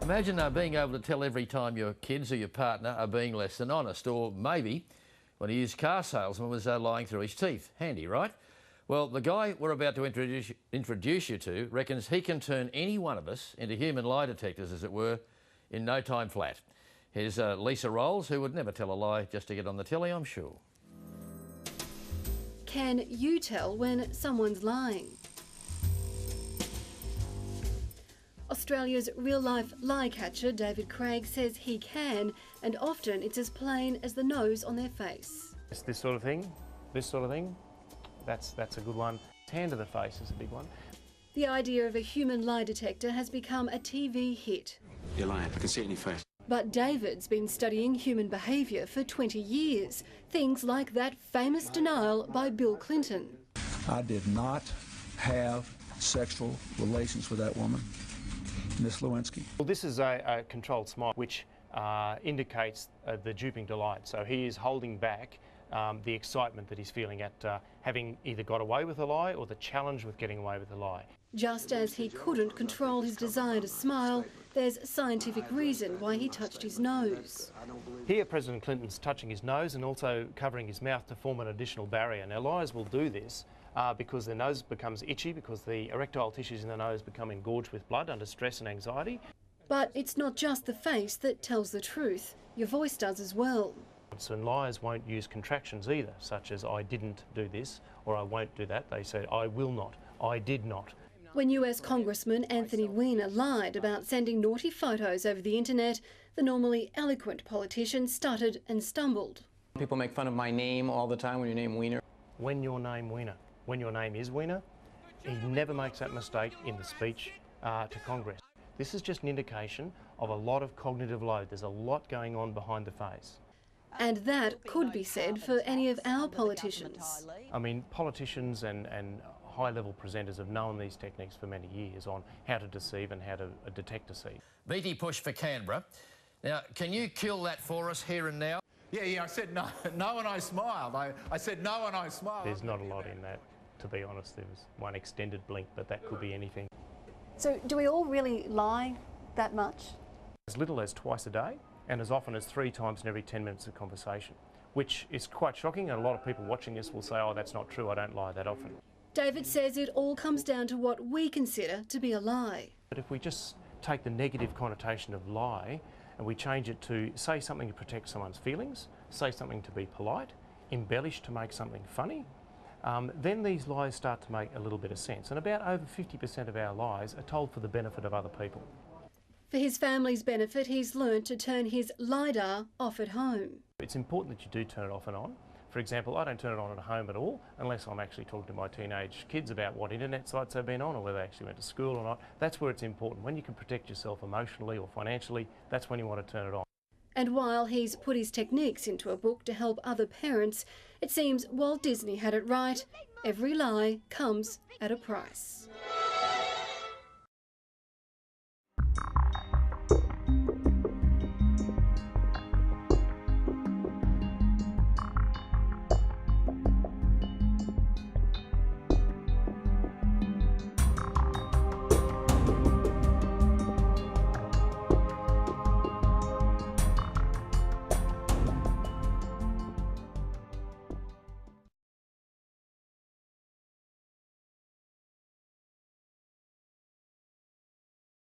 Imagine being able to tell every time your kids or your partner are being less than honest, or maybe when a used car salesman was lying through his teeth. Handy, right? Well, the guy we're about to introduce you to reckons he can turn any one of us into human lie detectors, as it were, in no time flat. Here's Lisa Rolls, who would never tell a lie just to get on the telly, I'm sure. Can you tell when someone's lying? Australia's real-life lie catcher, David Craig, says he can, and often it's as plain as the nose on their face. It's this sort of thing, that's a good one. Hand to the face is a big one. The idea of a human lie detector has become a TV hit. You're lying, I can see it in your face. But David's been studying human behaviour for 20 years. Things like that famous denial by Bill Clinton. I did not have sexual relations with that woman, Miss Lewinsky. Well, this is a controlled smile, which indicates the duping delight. So he is holding back the excitement that he's feeling at having either got away with a lie or the challenge with getting away with a lie. Just as he couldn't control his desire to smile, there's scientific reason why he touched his nose. Here, President Clinton's touching his nose and also covering his mouth to form an additional barrier. Now, liars will do this because their nose becomes itchy, because the erectile tissues in the nose become engorged with blood under stress and anxiety. But it's not just the face that tells the truth. Your voice does as well. And liars won't use contractions either, such as I didn't do this or I won't do that. They say I will not, I did not. When US Congressman Anthony Weiner lied about sending naughty photos over the internet, the normally eloquent politician stuttered and stumbled. People make fun of my name all the time when you name Weiner. When your name is Weiner, he never makes that mistake in the speech to Congress. This is just an indication of a lot of cognitive load. There's a lot going on behind the face. And that could be said for any of our politicians. I mean, politicians and high-level presenters have known these techniques for many years on how to deceive and how to detect deceit. BT push for Canberra. Now, can you kill that for us here and now? Yeah, I said no, no, and I smiled. I said no, and I smiled. There's not a lot in that, to be honest. There was one extended blink, but that could be anything. So do we all really lie that much? As little as twice a day, and as often as 3 times in every 10 minutes of conversation, which is quite shocking, and a lot of people watching this will say, oh, that's not true, I don't lie that often. David says it all comes down to what we consider to be a lie. But if we just take the negative connotation of lie and we change it to say something to protect someone's feelings, say something to be polite, embellish to make something funny, then these lies start to make a little bit of sense. And about over 50% of our lies are told for the benefit of other people. For his family's benefit, he's learned to turn his LiDAR off at home. It's important that you do turn it off and on. For example, I don't turn it on at home at all unless I'm actually talking to my teenage kids about what internet sites they've been on or whether they actually went to school or not. That's where it's important. When you can protect yourself emotionally or financially, that's when you want to turn it on. And while he's put his techniques into a book to help other parents, it seems Walt Disney had it right. Every lie comes at a price.